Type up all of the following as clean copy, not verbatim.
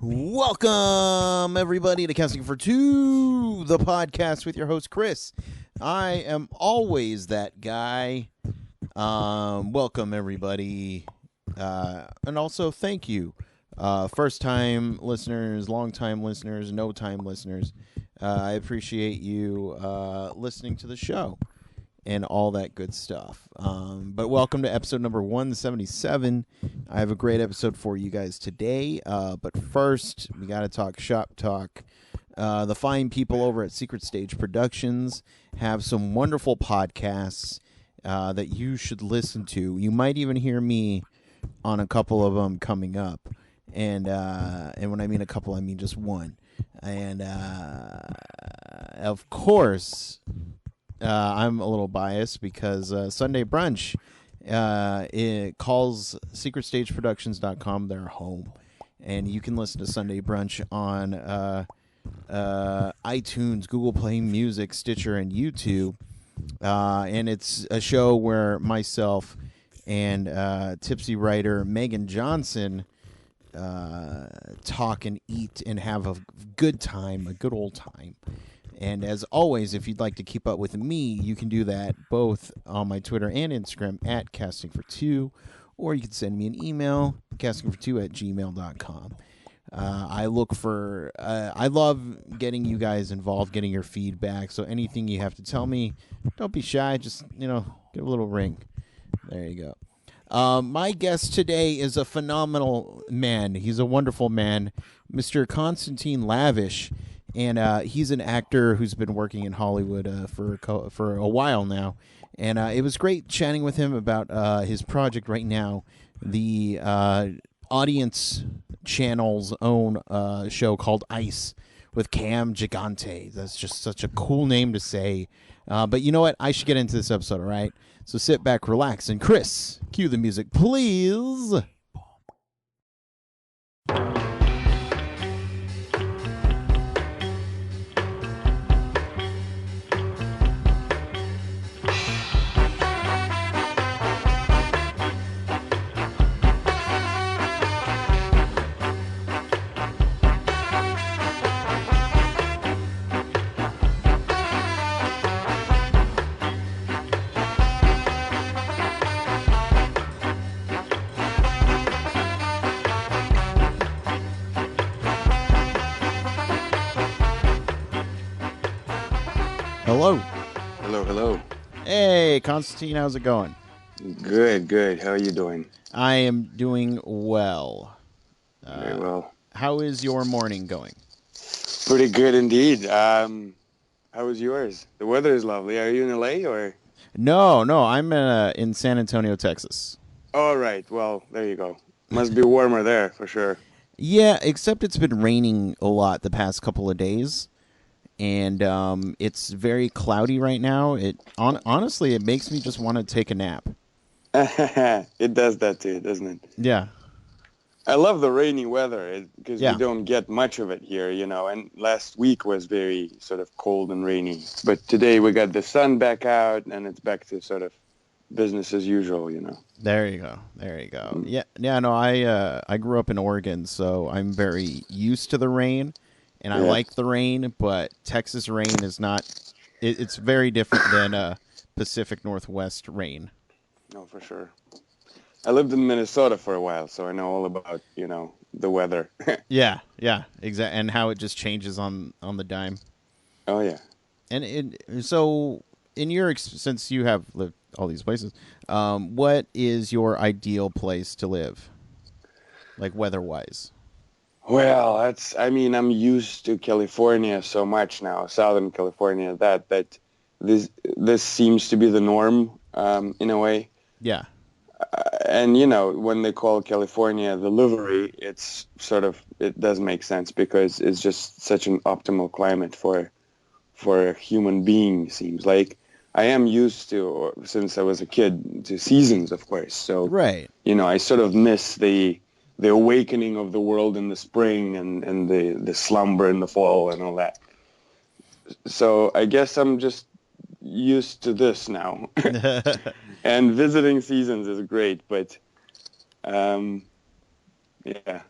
Welcome, everybody, to Casting for Two, the podcast with your host, Chris. I am always that guy. Welcome, everybody. And also, thank you. First-time listeners, long-time listeners, no-time listeners. I appreciate you listening to the show and all that good stuff. But welcome to episode number 177. I have a great episode for you guys today. But first, we got to talk shop talk. The fine people over at Secret Stage Productions have some wonderful podcasts that you should listen to. You might even hear me on a couple of them coming up. And when I mean a couple, I mean just one. And of course, I'm a little biased because Sunday Brunch it calls secretstageproductions.com their home. And you can listen to Sunday Brunch on iTunes, Google Play Music, Stitcher, and YouTube. And it's a show where myself and tipsy writer Megan Johnson talk and eat and have a good time, a good old time. And as always, if you'd like to keep up with me, you can do that both on my Twitter and Instagram at castingfor2, or you can send me an email, castingfor2@gmail.com. I love getting you guys involved, getting your feedback. So anything you have to tell me, don't be shy. Just, give a little ring. There you go. My guest today is a phenomenal man. He's a wonderful man, Mr. Konstantin Lavysh. And he's an actor who's been working in Hollywood for a while now. And it was great chatting with him about his project right now, the Audience Channel's own show called Ice with Cam Gigante. That's just such a cool name to say. But you know what? I should get into this episode, all right? So sit back, relax, and Chris, cue the music, please. Hello. Hello. Hey, Konstantin, how's it going? Good. How are you doing? I am doing well. Very well. How is your morning going? Pretty good indeed. How was yours? The weather is lovely. Are you in LA or? No, I'm in San Antonio, Texas. All right. Well, there you go. Must be warmer there for sure. Yeah, except it's been raining a lot the past couple of days. And it's very cloudy right now. Honestly, it makes me just want to take a nap. It does that too, doesn't it? Yeah. I love the rainy weather because we don't get much of it here, and last week was very sort of cold and rainy. But today we got the sun back out and it's back to sort of business as usual, There you go. Mm-hmm. Yeah. No, I grew up in Oregon, so I'm very used to the rain. And I like the rain, but Texas rain is not. It's very different than Pacific Northwest rain. No, for sure. I lived in Minnesota for a while, so I know all about the weather. Yeah, exactly, and how it just changes on the dime. Oh yeah. And so in your since you have lived all these places, what is your ideal place to live, like weather-wise? Well, I'm used to California so much now, Southern California, that this seems to be the norm in a way. Yeah. And, when they call California the livery, it does make sense because it's just such an optimal climate for a human being, seems like. I am used to, since I was a kid, to seasons, of course. So, right. I sort of miss the awakening of the world in the spring and the slumber in the fall and all that. So I guess I'm just used to this now. And visiting seasons is great, but yeah.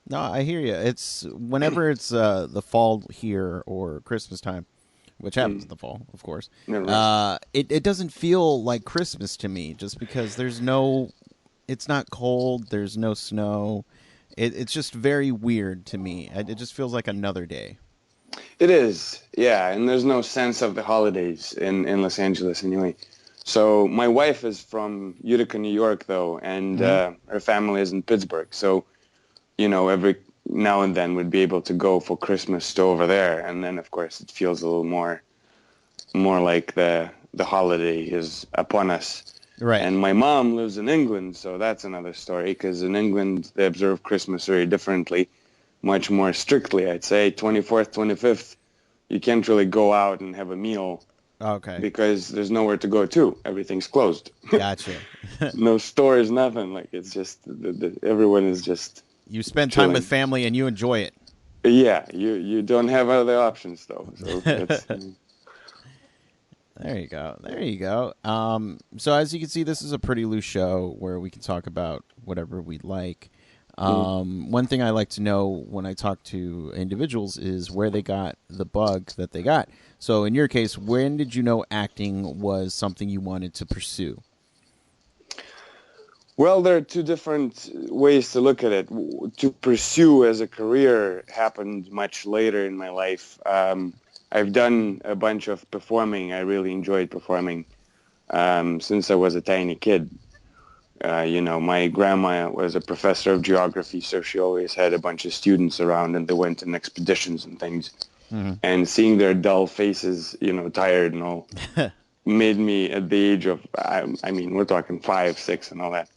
No, I hear you. It's whenever it's the fall here or Christmas time, which happens in the fall, of course. Yeah, right. It doesn't feel like Christmas to me, just because it's not cold, there's no snow. It's just very weird to me. It just feels like another day. It is, yeah, and there's no sense of the holidays in Los Angeles anyway. So my wife is from Utica, New York, though, and Hmm. her family is in Pittsburgh. So, every now and then we'd be able to go for Christmas to over there, and then of course it feels a little more like the holiday is upon us. Right. And my mom lives in England, so that's another story, because in England they observe Christmas very differently, much more strictly, I'd say. 24th, 25th, you can't really go out and have a meal Okay. because there's nowhere to go to. Everything's closed. Gotcha. No stores, nothing. Like, it's just, everyone is just You spend time with chilling. family and you enjoy it. Yeah, you don't have other options, though. So that's... There you go. There you go. So as you can see, this is a pretty loose show where we can talk about whatever we like. One thing I like to know when I talk to individuals is where they got the bug that they got. So in your case, when did you know acting was something you wanted to pursue? Well, there are two different ways to look at it. To pursue as a career happened much later in my life. I've done a bunch of performing. I really enjoyed performing since I was a tiny kid. My grandma was a professor of geography, so she always had a bunch of students around, and they went on expeditions and things. Mm-hmm. And seeing their dull faces, tired and all, made me, at the age of, I mean, we're talking 5, 6 and all that,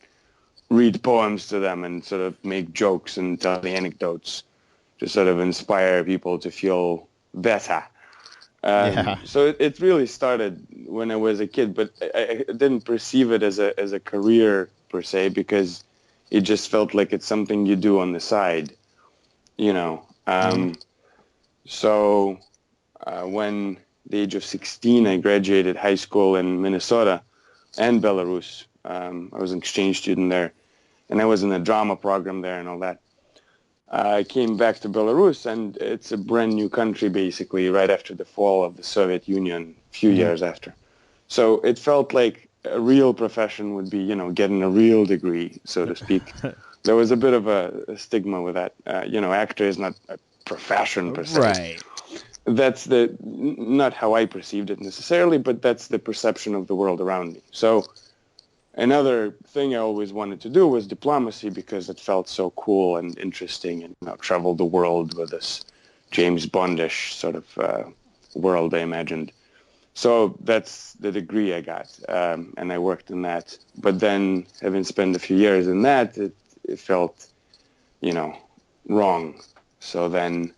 read poems to them and sort of make jokes and tell the anecdotes to sort of inspire people to feel better. Yeah. So it really started when I was a kid, but I didn't perceive it as a career per se, because it just felt like it's something you do on the side, you know. Mm-hmm. So when the age of 16, I graduated high school in Minnesota and Belarus. I was an exchange student there, and I was in a drama program there and all that. I came back to Belarus, and it's a brand new country, basically, right after the fall of the Soviet Union, a few Mm-hmm. years after. So it felt like a real profession would be, getting a real degree, so to speak. There was a bit of a stigma with that. Actor is not a profession per se. Right. That's not how I perceived it necessarily, but that's the perception of the world around me. So another thing I always wanted to do was diplomacy, because it felt so cool and interesting, and travel the world with this James Bondish sort of world I imagined. So that's the degree I got, and I worked in that. But then, having spent a few years in that, it felt, wrong. So then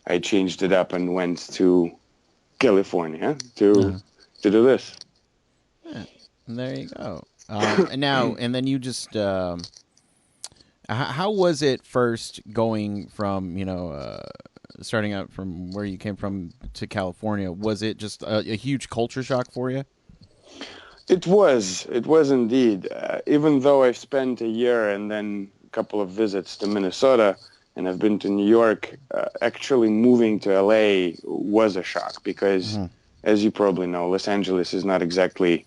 I changed it up and went to California to do this. Yeah. There you go. And then you just, how was it first going from, starting out from where you came from to California? Was it just a huge culture shock for you? It was indeed. Even though I've spent a year and then a couple of visits to Minnesota, and I've been to New York, actually moving to LA was a shock, because, Mm-hmm. as you probably know, Los Angeles is not exactly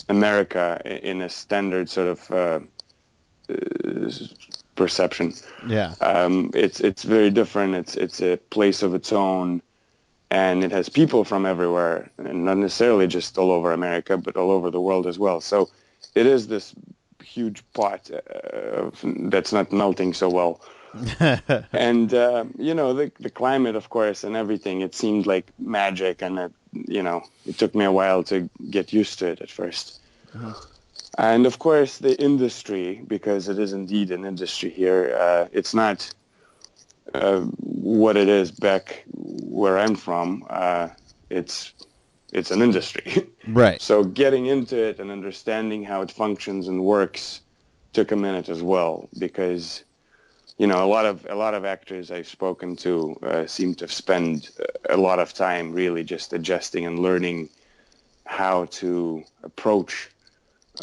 America in a standard sort of perception. Yeah. It's very different. It's a place of its own, and it has people from everywhere, and not necessarily just all over America, but all over the world as well. So it is this huge pot that's not melting so well. And the climate, of course, and everything, it seemed like magic, and it took me a while to get used to it at first. Mm-hmm. And of course, the industry, because it is indeed an industry here. It's not what it is back where I'm from. It's an industry. Right. So getting into it and understanding how it functions and works took a minute as well, because a lot of actors I've spoken to seem to spend a lot of time really just adjusting and learning how to approach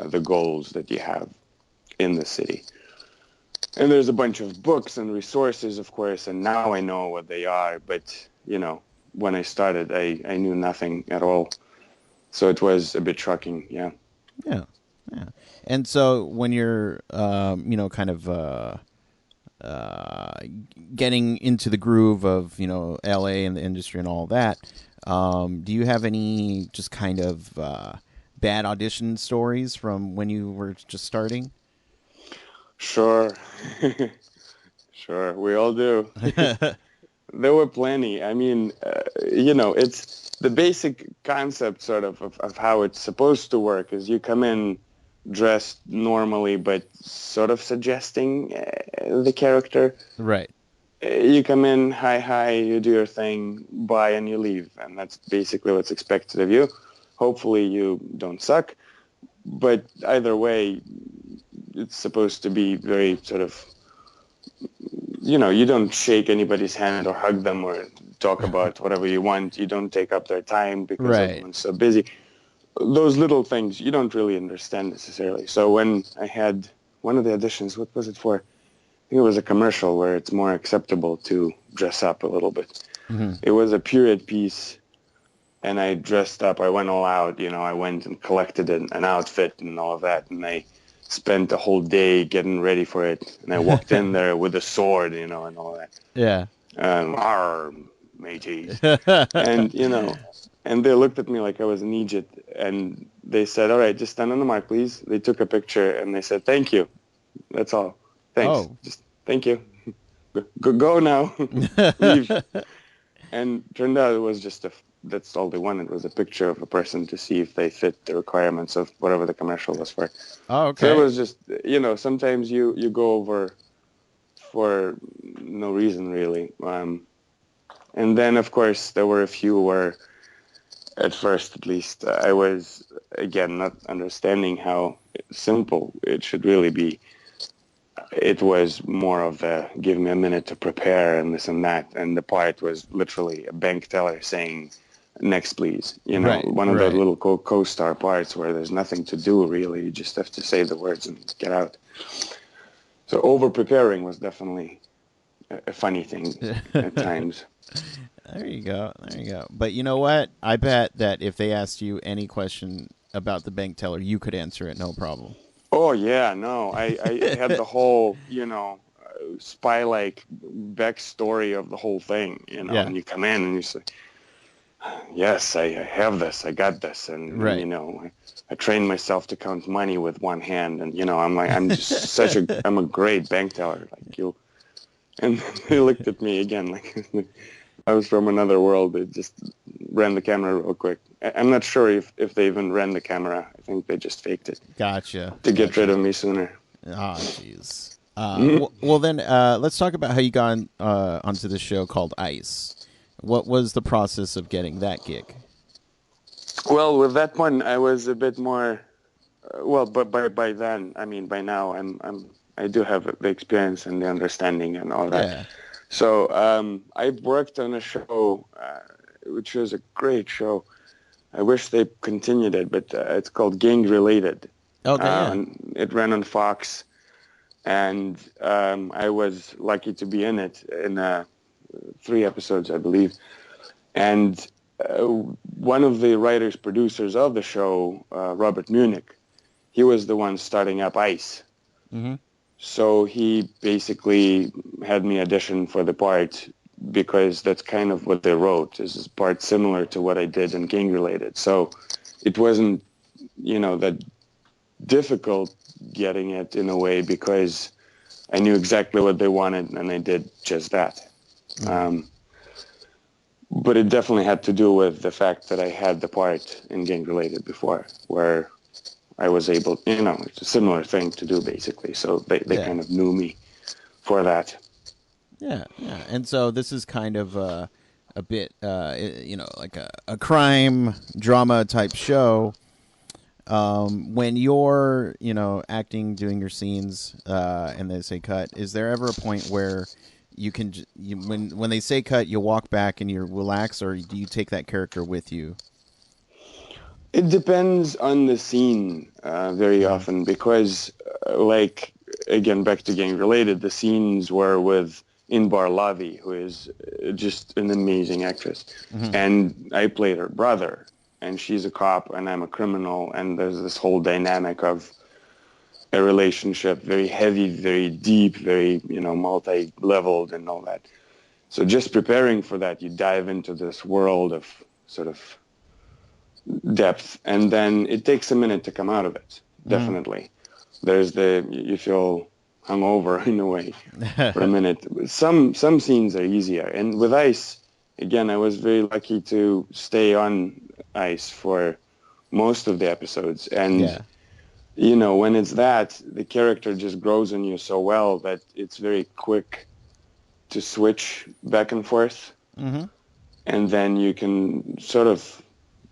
the goals that you have in the city. And there's a bunch of books and resources, of course, and now I know what they are. But, when I started, I knew nothing at all. So it was a bit shocking, yeah. Yeah, yeah. And so when you're, kind of getting into the groove of, LA and the industry and all that, do you have any just kind of bad audition stories from when you were just starting? Sure. Sure, we all do. There were plenty. I mean, it's the basic concept sort of how it's supposed to work is you come in dressed normally, but sort of suggesting the character. Right. You come in, hi, you do your thing, bye, and you leave. And that's basically what's expected of you. Hopefully you don't suck. But either way, it's supposed to be very sort of, you don't shake anybody's hand or hug them or talk about whatever you want. You don't take up their time because Right. everyone's so busy. Those little things you don't really understand necessarily. So when I had one of the auditions, what was it for? I think it was a commercial where it's more acceptable to dress up a little bit. Mm-hmm. It was a period piece, and I dressed up. I went all out. I went and collected an outfit and all of that, and I spent the whole day getting ready for it. And I walked in there with a sword, and all that. Yeah. Arr, mateys. And, and they looked at me like I was an idiot, and they said, all right, just stand on the mark, please. They took a picture, and they said, thank you. That's all. Thanks. Oh. Just thank you. Go now. Leave. And turned out it was just that's all they wanted was a picture of a person to see if they fit the requirements of whatever the commercial was for. Oh, okay. So it was just, sometimes you go over for no reason really. And then, of course, there were a few where, at first at least, I was, again, not understanding how simple it should really be. It was more of a give me a minute to prepare and this and that. And the part was literally a bank teller saying, next, please. Right, one of right. those little co-star parts where there's nothing to do, really. You just have to say the words and get out. So over-preparing was definitely a funny thing at times. There you go. There you go. But you know what? I bet that if they asked you any question about the bank teller, you could answer it no problem. Oh, yeah, no. I had the whole, spy-like backstory of the whole thing, Yeah. and you come in and you say, yes, I have this, I got this. And, Right. I trained myself to count money with one hand. And, I'm just I'm a great bank teller, like you. And they looked at me again like I was from another world. They just ran the camera real quick. I'm not sure if they even ran the camera. I think they just faked it. Gotcha. To get rid of me sooner. Oh, jeez. Well, then let's talk about how you got onto the show called Ice. What was the process of getting that gig? Well, with that one, I was a bit more. But by then, I mean by now, I do have the experience and the understanding and all that. Yeah. So I worked on a show, which was a great show. I wish they continued it, but it's called Gang Related. Okay. Yeah. It ran on Fox, and I was lucky to be in it in 3 episodes, I believe. And one of the writers, producers of the show, Robert Munich, he was the one starting up Ice. Mm-hmm. So he basically had me audition for the part because that's kind of what they wrote. This is part similar to what I did in Gang Related. So it wasn't, that difficult getting it in a way because I knew exactly what they wanted and I did just that. Mm-hmm. But it definitely had to do with the fact that I had the part in Gang Related before where I was able, it's a similar thing to do basically. So they kind of knew me for that. Yeah, yeah. And so this is kind of a bit, like a crime drama type show. When you're, acting, doing your scenes, and they say cut, is there ever a point where you can, when they say cut, you walk back and you relax, or do you take that character with you? It depends on the scene very often because, like, again, back to Gang Related, the scenes were with Inbar Lavi, who is just an amazing actress. Mm-hmm. And I played her brother, and she's a cop, and I'm a criminal, and there's this whole dynamic of a relationship, very heavy, very deep, very, multi-leveled and all that. So just preparing for that, you dive into this world of sort of depth, and then it takes a minute to come out of it, definitely. There's you feel hungover in a way for a minute. Some scenes are easier. And with ice, again, I was very lucky to stay on ice for most of the episodes. And, when it's that, the character just grows on you so well that it's very quick to switch back and forth. Mm-hmm. And then you can sort of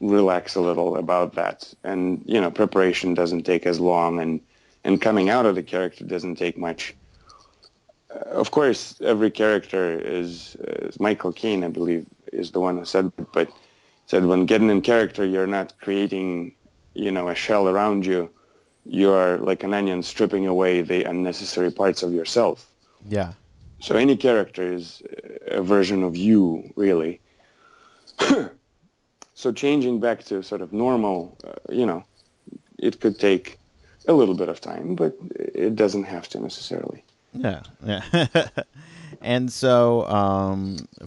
relax a little about that. And, preparation doesn't take as long, and coming out of the character doesn't take much. Of course, every character is Michael Caine, I believe, is the one who said it, but said when getting in character, you're not creating, a shell around you. You're like an onion stripping away the unnecessary parts of yourself. Yeah. So any character is a version of you, really. So changing back to sort of normal, it could take a little bit of time, but it doesn't have to necessarily. Yeah. And so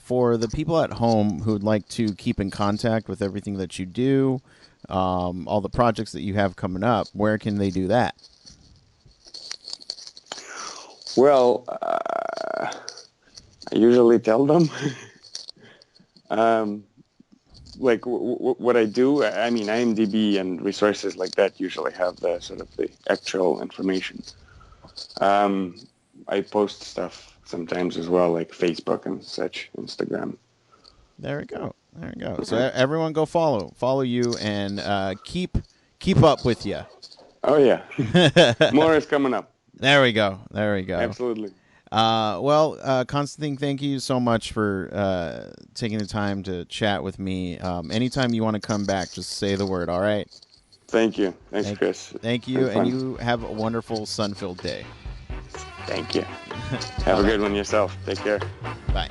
for the people at home who would like to keep in contact with everything that you do, all the projects that you have coming up, where can they do that? Well, I usually tell them. Like what I do, I mean, IMDb and resources like that usually have the sort of the actual information. I post stuff sometimes as well, like Facebook and such, Instagram. There we go. So everyone go follow you, and keep up with you. Oh yeah, more is coming up. There we go. Absolutely. Well, Konstantin, thank you so much for taking the time to chat with me. Anytime you want to come back, just say the word, all right? Thank you. Thanks, Chris. Thank you, and you have a wonderful sun-filled day. Thank you. Have a good one yourself. Take care. Bye.